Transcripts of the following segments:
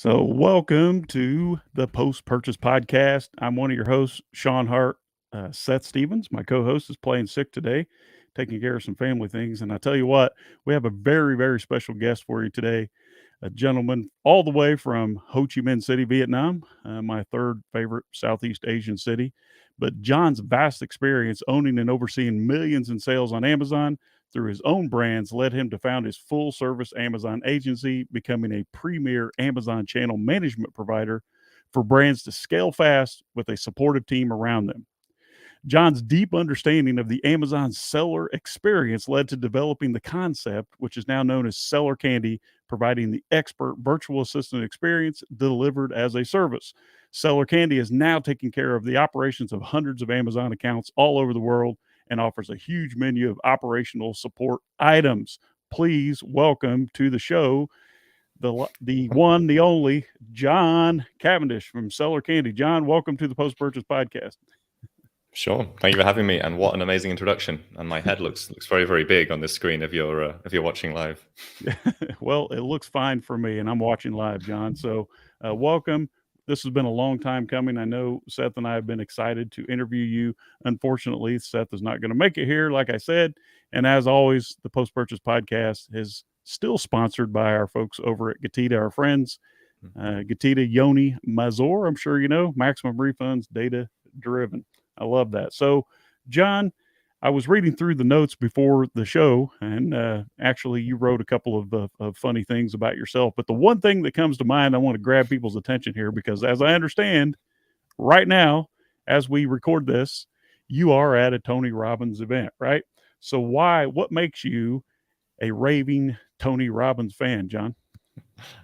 So, welcome to the Post Purchase Podcast. I'm one of your hosts, Sean Hart. Seth Stevens, my co host, is playing sick today, taking care of some family things. And I tell you what, we have a very, very special guest for you today, a gentleman all the way from Ho Chi Minh City, Vietnam, my third favorite Southeast Asian city. But John's vast experience owning and overseeing millions in sales on Amazon through his own brands led him to found his full service Amazon agency, becoming a premier Amazon channel management provider for brands to scale fast with a supportive team around them. John's deep understanding of the Amazon seller experience led to developing the concept, which is now known as Seller Candy, providing the expert virtual assistant experience delivered as a service. Seller Candy is now taking care of the operations of hundreds of Amazon accounts all over the world and offers a huge menu of operational support items. Please welcome to the show the one, the only John Cavendish from Seller Candy. John, welcome to the Post Purchase Podcast. Sure. Thank you for having me. And what an amazing introduction. And my head looks very, very big on this screen if you're watching live. Well, it looks fine for me, and I'm watching live, John. So, welcome. This has been a long time coming. I know Seth and I have been excited to interview you. Unfortunately, Seth is not going to make it here, like I said. And as always, the Post Purchase Podcast is still sponsored by our folks over at Gatita, our friends. Gatita Yoni Mazor, I'm sure you know, maximum refunds, data driven. I love that. So, John, I was reading through the notes before the show, and actually, you wrote a couple of funny things about yourself. But the one thing that comes to mind, I want to grab people's attention here because, as I understand, right now, as we record this, you are at a Tony Robbins event, right? So, what makes you a raving Tony Robbins fan, John?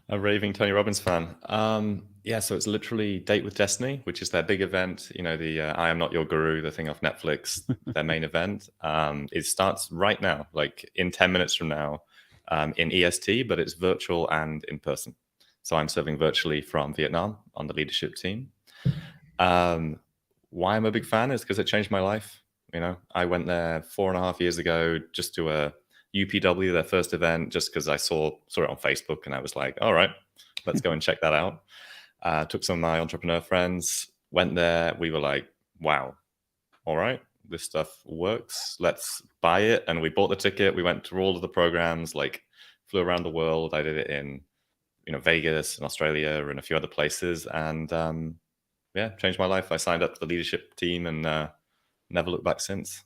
A raving Tony Robbins fan. Yeah, so it's literally Date with Destiny, which is their big event. You know, the I Am Not Your Guru, the thing off Netflix, their main event. It starts right now, like in 10 minutes from now, in EST, but it's virtual and in person. So I'm serving virtually from Vietnam on the leadership team. Why I'm a big fan is because it changed my life. You know, I went there 4.5 years ago just to a UPW, their first event, just because I saw it on Facebook and I was like, all right, let's go and check that out. Took some of my entrepreneur friends, went there. We were like, wow, all right, this stuff works. Let's buy it. And we bought the ticket. We went to all of the programs, like flew around the world. I did it in, Vegas and Australia and a few other places. And yeah, changed my life. I signed up to the leadership team and never looked back since.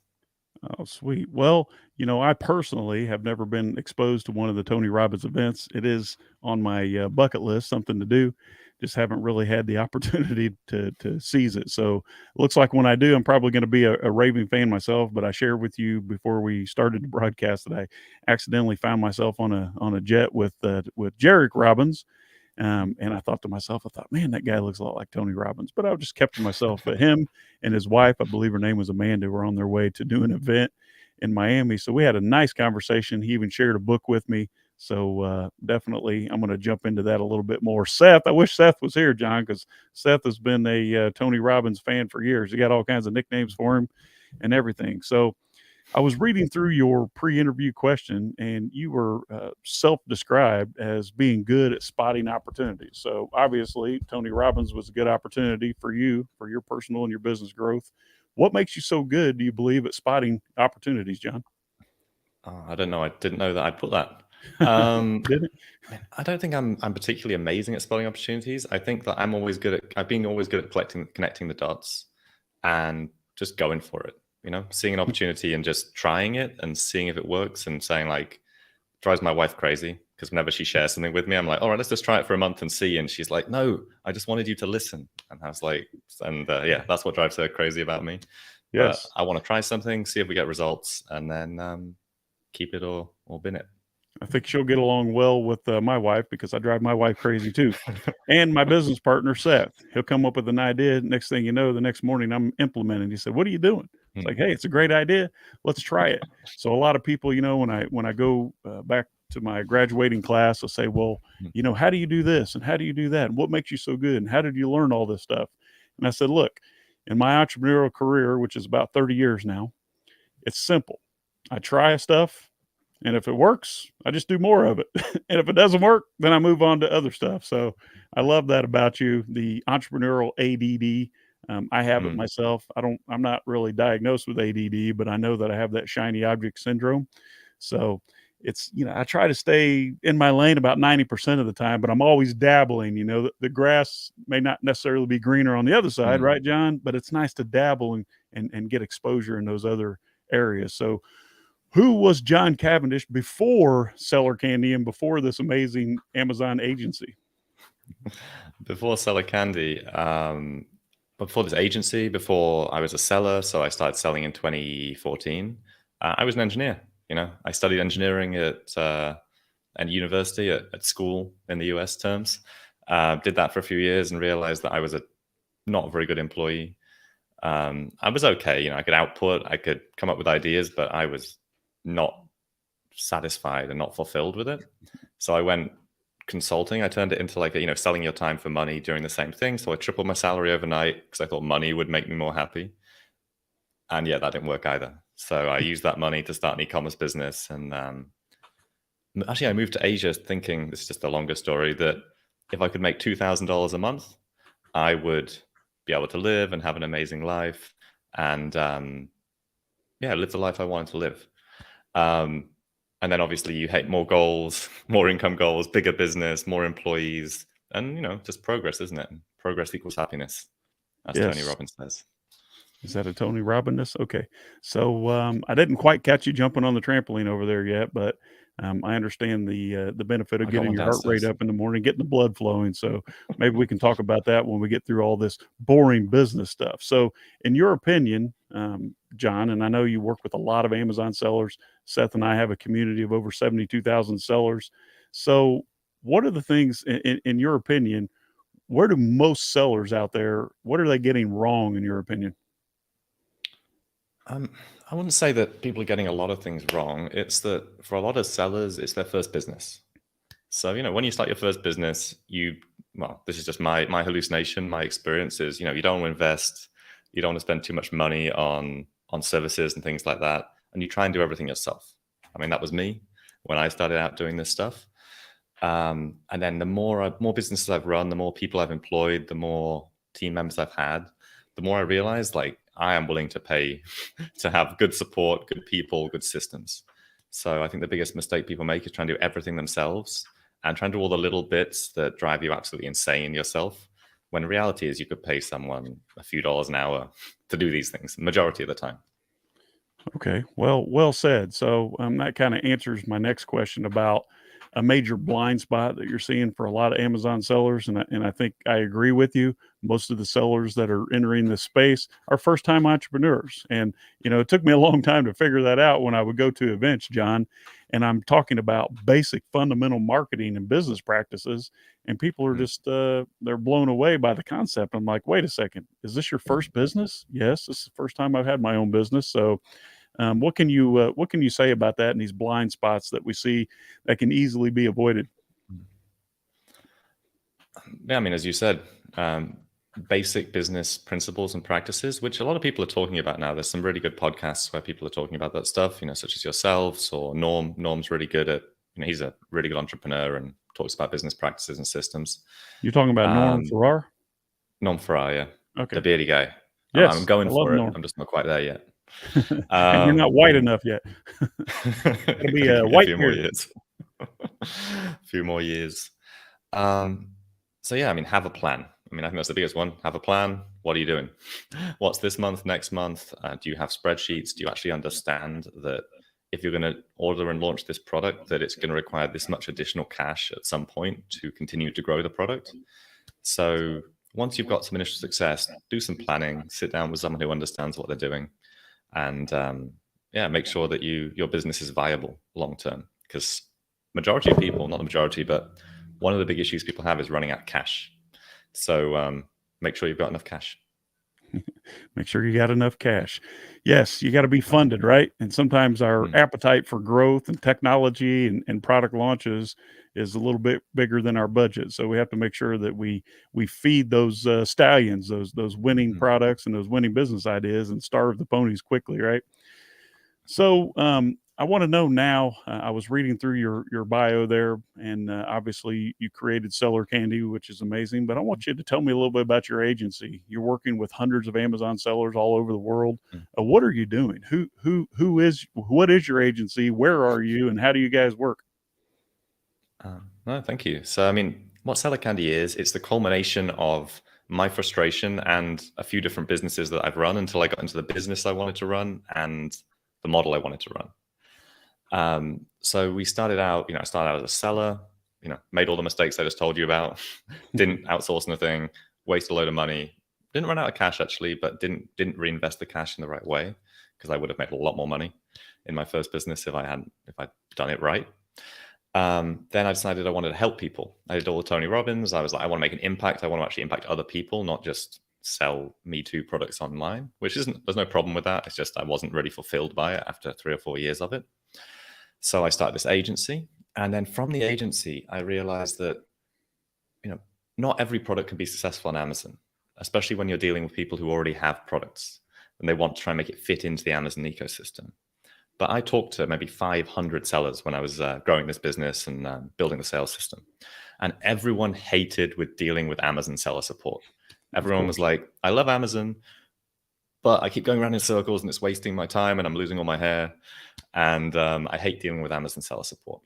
Oh, sweet. Well, I personally have never been exposed to one of the Tony Robbins events. It is on my bucket list, something to do. Just haven't really had the opportunity to seize it. So it looks like when I do, I'm probably going to be a raving fan myself. But I shared with you before we started the broadcast that I accidentally found myself on a jet with Jarek Robbins. And I thought to myself, man, that guy looks a lot like Tony Robbins. But I just kept to myself. But him and his wife, I believe her name was Amanda, were on their way to do an event in Miami. So we had a nice conversation. He even shared a book with me. So definitely, I'm going to jump into that a little bit more. Seth, I wish Seth was here, John, because Seth has been a Tony Robbins fan for years. He got all kinds of nicknames for him and everything. So I was reading through your pre-interview question, and you were self-described as being good at spotting opportunities. So obviously, Tony Robbins was a good opportunity for you, for your personal and your business growth. What makes you so good, do you believe, at spotting opportunities, John? Oh, I don't know. I didn't know that I'd put that. Um, Did it? I don't think I'm particularly amazing at spotting opportunities. I think that I've been always good at connecting the dots and just going for it. Seeing an opportunity and just trying it and seeing if it works and saying like, drives my wife crazy because whenever she shares something with me, I'm like, all right, let's just try it for a month and see. And she's like, no, I just wanted you to listen. And I was like, yeah, that's what drives her crazy about me. Yes. But I want to try something, see if we get results, and then keep it or bin it. I think she'll get along well with my wife because I drive my wife crazy too. And my business partner, Seth, he'll come up with an idea. Next thing you know, the next morning I'm implementing. He said, "What are you doing?" It's like, "Hey, it's a great idea. Let's try it." So a lot of people, when I go back to my graduating class, they'll say, "Well, how do you do this? And how do you do that? And what makes you so good? And how did you learn all this stuff?" And I said, "Look, in my entrepreneurial career, which is about 30 years now, it's simple. I try stuff. And if it works, I just do more of it. And if it doesn't work, then I move on to other stuff. So I love that about you, the entrepreneurial ADD. I have it Mm. myself. I'm not really diagnosed with ADD, but I know that I have that shiny object syndrome. So I try to stay in my lane about 90% of the time, but I'm always dabbling. The grass may not necessarily be greener on the other side, Mm. right, John? But it's nice to dabble and get exposure in those other areas. So who was John Cavendish before Seller Candy and before this amazing Amazon agency? Before Seller Candy, before this agency, before I was a seller, so I started selling in 2014. I was an engineer. I studied engineering at university, at school in the US terms. Did that for a few years and realized that I was not a very good employee. I was okay. I could output, I could come up with ideas, but I was not satisfied and not fulfilled with it. So I went consulting. I turned it into like selling your time for money, doing the same thing. So I tripled my salary overnight because I thought money would make me more happy. And yeah, that didn't work either. So I used that money to start an e-commerce business. And actually, I moved to Asia thinking, this is just a longer story, that if I could make $2,000 a month, I would be able to live and have an amazing life and live the life I wanted to live. And then obviously you hate more goals, more income goals, bigger business, more employees, and just progress, isn't it? Progress equals happiness, as Tony Yes. Robbins says. Is that a Tony Robbins? Okay. So I didn't quite catch you jumping on the trampoline over there yet, but I understand the benefit of I got getting one your heart rate downstairs. up in the morning, getting the blood flowing. So maybe we can talk about that when we get through all this boring business stuff. So, in your opinion, John, and I know you work with a lot of Amazon sellers. Seth and I have a community of over 72,000 sellers. So, what are the things, in your opinion, where do most sellers out there, what are they getting wrong, in your opinion? Um, I wouldn't say that people are getting a lot of things wrong. It's that for a lot of sellers, it's their first business. So, when you start your first business, this is just my hallucination, my experience is, you don't want to invest, you don't want to spend too much money on services and things like that, and you try and do everything yourself. I mean, that was me when I started out doing this stuff. And then the more businesses I've run, the more people I've employed, the more team members I've had, the more I realized like I am willing to pay to have good support, good people, good systems. So I think the biggest mistake people make is trying to do everything themselves and trying to do all the little bits that drive you absolutely insane yourself. When reality is you could pay someone a few dollars an hour to do these things, majority of the time. Okay, well said. So that kind of answers my next question about a major blind spot that you're seeing for a lot of Amazon sellers, and I think I agree with you. Most of the sellers that are entering this space are first time entrepreneurs, and it took me a long time to figure that out when I would go to events, John, and I'm talking about basic fundamental marketing and business practices, and people are Mm. just they're blown away by the concept. I'm like, wait a second, is this your first business? Yes, this is the first time I've had my own business, so what can you say about that and these blind spots that we see that can easily be avoided? Yeah, I mean, as you said, basic business principles and practices, which a lot of people are talking about now. There's some really good podcasts where people are talking about that stuff, such as yourselves or Norm. Norm's really good at, he's a really good entrepreneur and talks about business practices and systems. You're talking about Norm Um, Farrar? Norm Farrar, yeah, the Okay. beardy guy. I'm Yes, I going love for it. Norm. I'm just not quite there yet. And you're not white Um, enough yet. Gotta be Gonna a give me a white few more bearded. years. A few more years. Um, so yeah, I mean, have a plan. I mean, I think that's the biggest one. Have a plan. What are you doing? What's this month, next month? Do you have spreadsheets? Do you actually understand that if you're going to order and launch this product, that it's going to require this much additional cash at some point to continue to grow the product? So once you've got some initial success, do some planning, sit down with someone who understands what they're doing, and make sure that your business is viable long term. Because majority of people, not the majority, but one of the big issues people have is running out of cash. So make sure you've got enough cash. Make sure you got enough cash. Yes, you got to be funded, right? And sometimes our Mm. appetite for growth and technology and product launches is a little bit bigger than our budget. So we have to make sure that we feed those stallions, those winning products and those winning business ideas, and starve the ponies quickly, right? So I want to know now. I was reading through your bio there, and obviously you created Seller Candy, which is amazing. But I want you to tell me a little bit about your agency. You're working with hundreds of Amazon sellers all over the world. Mm. What are you doing? What is your agency? Where are you, and how do you guys work? No, thank you. So, I mean, what Seller Candy is, it's the culmination of my frustration and a few different businesses that I've run until I got into the business I wanted to run and the model I wanted to run. So we started out, I started out as a seller, made all the mistakes I just told you about, didn't outsource anything, wasted a load of money, didn't run out of cash actually, but didn't reinvest the cash in the right way because I would have made a lot more money in my first business if I'd done it right. Then I decided I wanted to help people. I did all the Tony Robbins. I was like, I want to make an impact. I want to actually impact other people, not just sell Me Too products online, there's no problem with that. It's just I wasn't really fulfilled by it after 3 or 4 years of it. So I started this agency. And then from the agency, I realized that, not every product can be successful on Amazon, especially when you're dealing with people who already have products and they want to try and make it fit into the Amazon ecosystem. But I talked to maybe 500 sellers when I was growing this business and building the sales system. And everyone hated with dealing with Amazon seller support. Everyone was like, I love Amazon, but I keep going around in circles and it's wasting my time and I'm losing all my hair. And I hate dealing with Amazon seller support.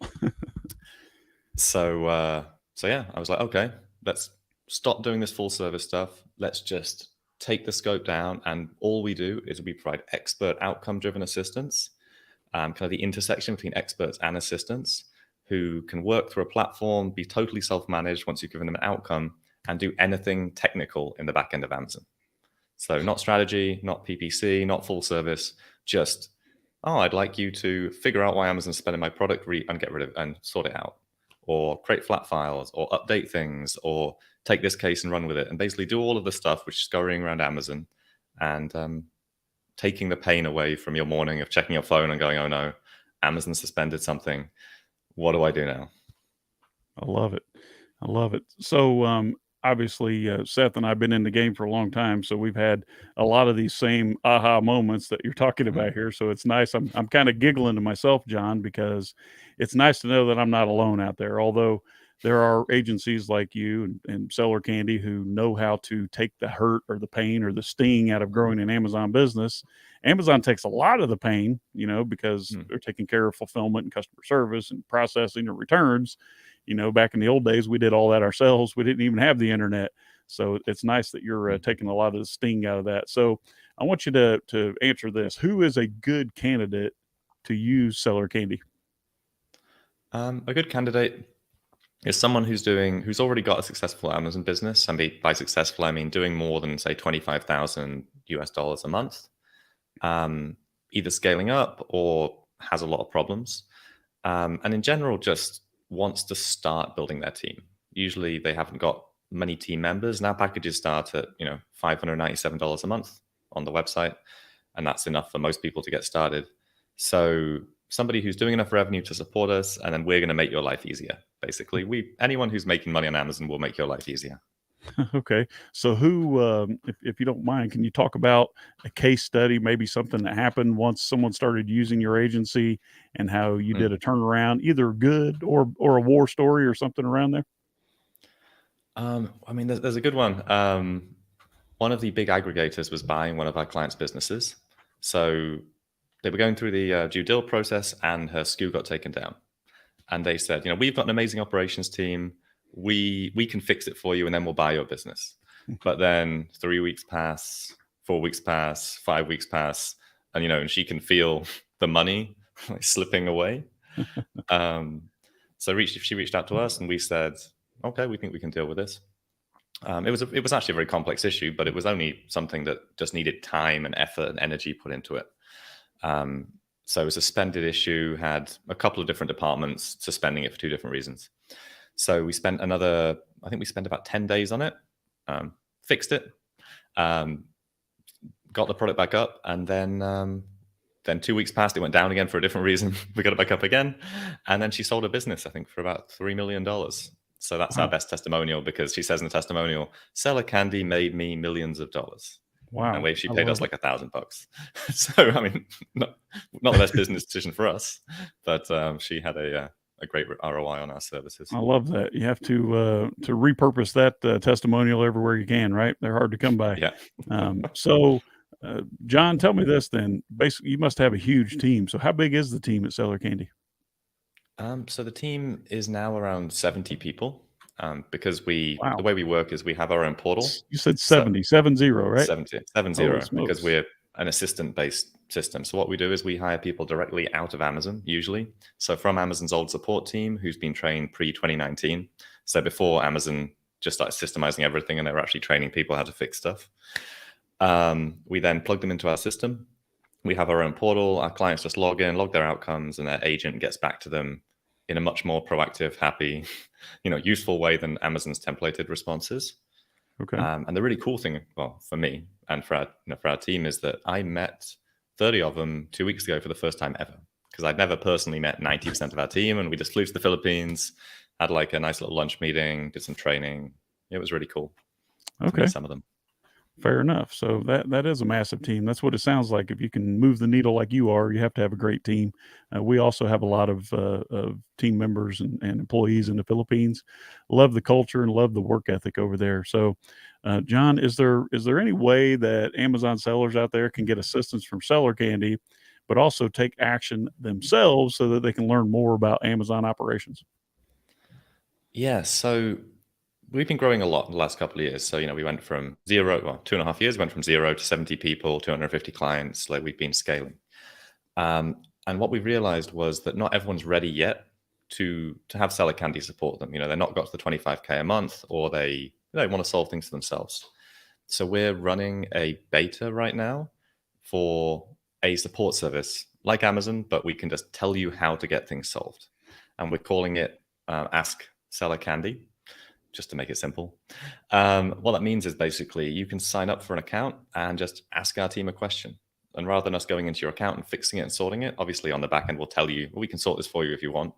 So yeah, I was like, okay, let's stop doing this full service stuff. Let's just take the scope down. And all we do is we provide expert outcome driven assistance. Kind of the intersection between experts and assistants who can work through a platform, be totally self-managed once you've given them an outcome, and do anything technical in the back end of Amazon. So not strategy, not PPC, not full service, just, I'd like you to figure out why Amazon's spending my product and get rid of and sort it out, or create flat files, or update things, or take this case and run with it, and basically do all of the stuff which is scurrying around Amazon and taking the pain away from your morning of checking your phone and going, oh no, Amazon suspended something. What do I do now? I love it. I love it. So, obviously, Seth and I have been in the game for a long time, so we've had a lot of these same aha moments that you're talking about here. So it's nice. I'm kind of giggling to myself, John, because it's nice to know that I'm not alone out there. Although there are agencies like you and Seller Candy who know how to take the hurt or the pain or the sting out of growing an Amazon business. Amazon takes a lot of the pain, because they're taking care of fulfillment and customer service and processing and returns. Back in the old days, we did all that ourselves. We didn't even have the internet. So it's nice that you're taking a lot of the sting out of that. So I want you to answer this. Who is a good candidate to use Seller Candy? A good candidate is someone who's already got a successful Amazon business. And by successful, I mean doing more than, say, $25,000 a month, either scaling up or has a lot of problems. And in general, just wants to start building their team. Usually they haven't got many team members. Now packages start at, $597 a month on the website. And that's enough for most people to get started. So somebody who's doing enough revenue to support us, and then we're going to make your life easier. Basically, anyone who's making money on Amazon will make your life easier. Okay. So if you don't mind, can you talk about a case study, maybe something that happened once someone started using your agency and how you did a turnaround, either good or a war story or something around there? I mean, there's a good one. One of the big aggregators was buying one of our clients' businesses. So they were going through the due diligence process and her SKU got taken down. And they said, we've got an amazing operations team. We can fix it for you and then we'll buy your business. But then 3 weeks pass, 4 weeks pass, 5 weeks pass, and and she can feel the money slipping away. So she reached out to us and we said, okay, we think we can deal with this. It was actually a very complex issue, but it was only something that just needed time and effort and energy put into it. So it was a suspended issue, had a couple of different departments suspending it for 2 different reasons. So we spent about 10 days on it, fixed it, got the product back up, and then 2 weeks passed, it went down again for a different reason. We got it back up again. And then she sold a business, I think, for about $3 million. So that's our best testimonial, because she says in the testimonial, Seller Candy made me millions of dollars. Wow. And she I paid us love it. like $1,000. So, I mean, not the best business decision for us, but she had a great ROI on our services. I love that. You have to repurpose that testimonial everywhere you can, right? They're hard to come by. Yeah. So, John, tell me this then. Basically, you must have a huge team. So, how big is the team at Seller Candy? So the team is now around 70 people, because the Wow. way we work is we have our own portal. You said So 70, right? 70, Holy because smokes. we're an assistant-based system. So what we do is we hire people directly out of Amazon, usually. So from Amazon's old support team, who's been trained pre-2019. So before Amazon just started systemizing everything and they were actually training people how to fix stuff. We then plug them into our system. We have our own portal. Our clients just log in, log their outcomes, and their agent gets back to them in a much more proactive, happy, useful way than Amazon's templated responses. Okay. And the really cool thing, well, for me and for our team, is that I met 30 of them 2 weeks ago for the first time ever, because I'd never personally met 90% of our team, and we just flew to the Philippines, had like a nice little lunch meeting, did some training. It was really cool to Okay. meet some of them. Fair enough. So that is a massive team. That's what it sounds like. If you can move the needle like you are, you have to have a great team. We also have a lot of team members and employees in the Philippines. Love the culture and love the work ethic over there. So, John, is there any way that Amazon sellers out there can get assistance from Seller Candy, but also take action themselves so that they can learn more about Amazon operations? Yeah, so we've been growing a lot in the last couple of years. So, we went from 2.5 years, went from 0 to 70 people, 250 clients. Like, we've been scaling. And what we realized was that not everyone's ready yet to have Seller Candy support them. They're not got to the 25K a month, or they want to solve things for themselves. So we're running a beta right now for a support service like Amazon, but we can just tell you how to get things solved. And we're calling it Ask Seller Candy, just to make it simple. What that means is basically you can sign up for an account and just ask our team a question. And rather than us going into your account and fixing it and sorting it, obviously on the back end, we'll tell you, well, we can sort this for you if you want,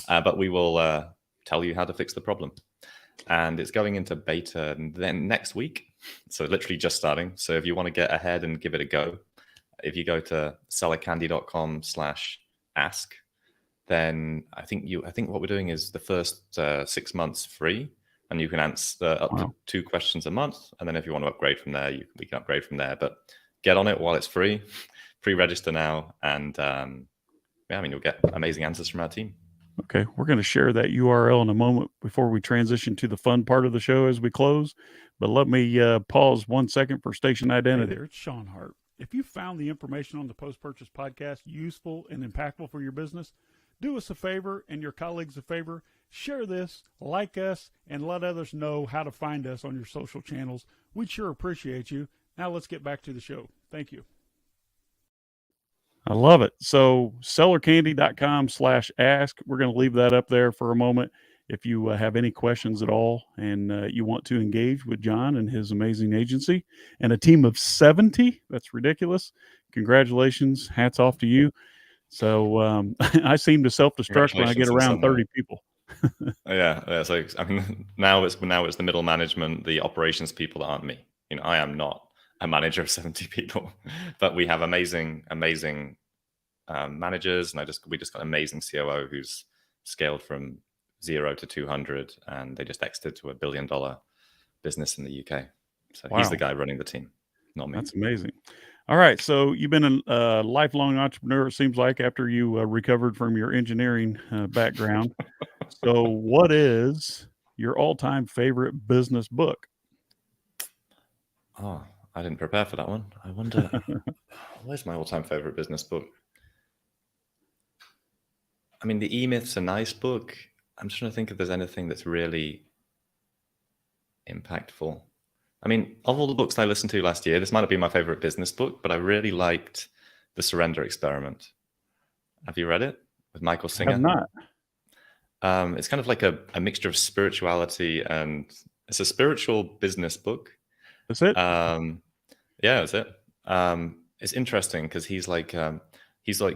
but we will tell you how to fix the problem. And it's going into beta then next week. So literally just starting. So if you want to get ahead and give it a go, if you go to sellercandy.com/ask, then I think what we're doing is the first 6 months free, and you can answer up to 2 questions a month. And then if you want to upgrade from there, we can upgrade from there. But get on it while it's free. Pre-register now, and you'll get amazing answers from our team. Okay, we're going to share that URL in a moment before we transition to the fun part of the show as we close. But let me pause 1 second for station identity. Hey there, it's Sean Hart. If you found the information on the Post-Purchase Podcast useful and impactful for your business, do us a favor and your colleagues a favor. Share this, like us, and let others know how to find us on your social channels. We'd sure appreciate you. Now let's get back to the show. Thank you. I love it. So sellercandy.com/ask. We're going to leave that up there for a moment. If you have any questions at all and you want to engage with John and his amazing agency and a team of 70, that's ridiculous. Congratulations. Hats off to you. So I seem to self-destruct when I get around 30 people. Yeah. So now it's the middle management, the operations people that aren't me. I am not a manager of 70 people, but we have amazing managers, and we just got an amazing COO who's scaled from 0 to 200, and they just exited to $1 billion business in the UK. So He's the guy running the team, not me. That's amazing. All right, so you've been a lifelong entrepreneur, it seems like, after you recovered from your engineering background. So what is your all-time favorite business book? Oh, I didn't prepare for that one. I wonder, where's my all-time favorite business book? The E-Myth's a nice book. I'm just trying to think if there's anything that's really impactful. Of all the books I listened to last year, this might not be my favorite business book, but I really liked The Surrender Experiment. Have you read it? With Michael Singer? I have not. It's kind of like a mixture of spirituality, and it's a spiritual business book. That's it? Yeah, that's it. It's interesting because he's like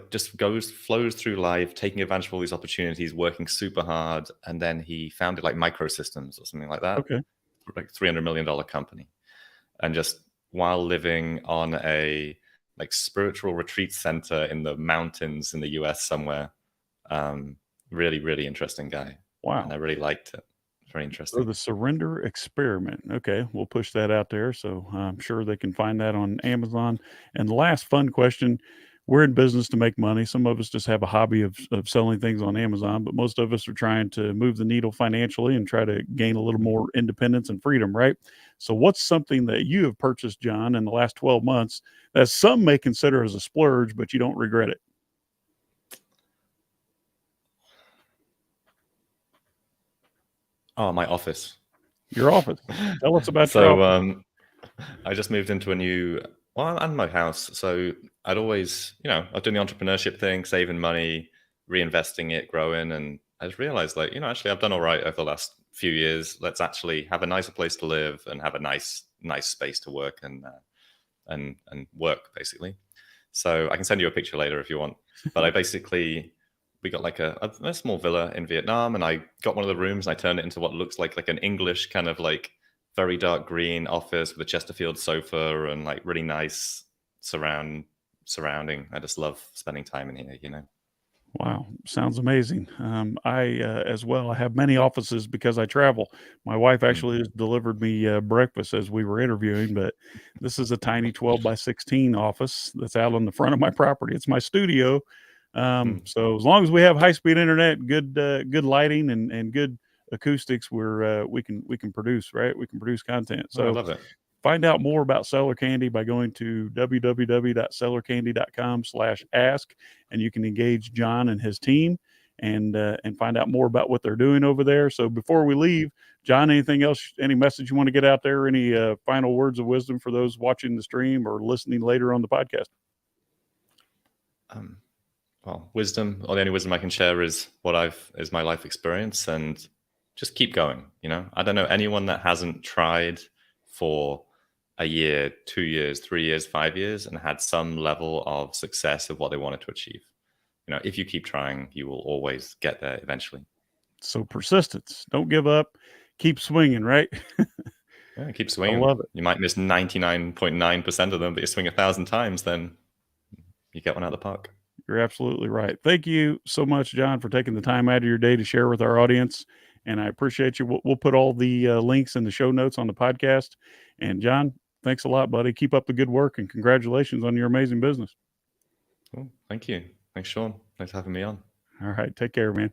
just flows through life, taking advantage of all these opportunities, working super hard, and then he founded like Microsystems or something like that. Okay. Like $300 million company, and just while living on a like spiritual retreat center in the mountains in the US somewhere. Really, really interesting guy. Wow. And I really liked it. Very So interesting. the Surrender Experiment. Okay, we'll push that out there. So I'm sure they can find that on Amazon. And the last fun question: we're in business to make money. Some of us just have a hobby of selling things on Amazon, but most of us are trying to move the needle financially and try to gain a little more independence and freedom, right? So what's something that you have purchased, John, in the last 12 months that some may consider as a splurge, but you don't regret it? Oh, my office. Your office. Tell us about your So office. I just moved into a new, well, and my house. So I'd always, I've done the entrepreneurship thing, saving money, reinvesting it, growing. And I just realized, like, actually, I've done all right over the last few years. Let's actually have a nicer place to live and have a nice space to work and work, basically. So I can send you a picture later if you want. But we got like a small villa in Vietnam, and I got one of the rooms and I turned it into what looks like an English kind of like very dark green office with a Chesterfield sofa and like really nice surrounding. I just love spending time in here. Wow, sounds amazing. I as well. I have many offices because I travel. My wife Mm. actually has delivered me breakfast as we were interviewing, but this is a tiny 12 by 16 office that's out on the front of my property. It's my studio. So as long as we have high speed internet, good lighting, and good acoustics, we can produce, right. We can produce content. Oh, I So love it. find out more about Cellar Candy by going to www.cellarcandy.com/ask, and you can engage John and his team and find out more about what they're doing over there. So before we leave, John, anything else, any message you want to get out there? Any final words of wisdom for those watching the stream or listening later on the podcast? Well, wisdom, or the only wisdom I can share is is my life experience, and just keep going. I don't know anyone that hasn't tried for a year, 2 years, 3 years, 5 years, and had some level of success of what they wanted to achieve. If you keep trying, you will always get there eventually. So persistence, don't give up, keep swinging, right? Yeah, keep I swinging. love it. You might miss 99.9% of them, but you swing 1,000 times, then you get one out of the park. You're absolutely right. Thank you so much, John, for taking the time out of your day to share with our audience. And I appreciate you. We'll put all the links in the show notes on the podcast. And John, thanks a lot, buddy. Keep up the good work and congratulations on your amazing business. Cool. Thank you. Thanks, Sean. Thanks for having me on. All right. Take care, man.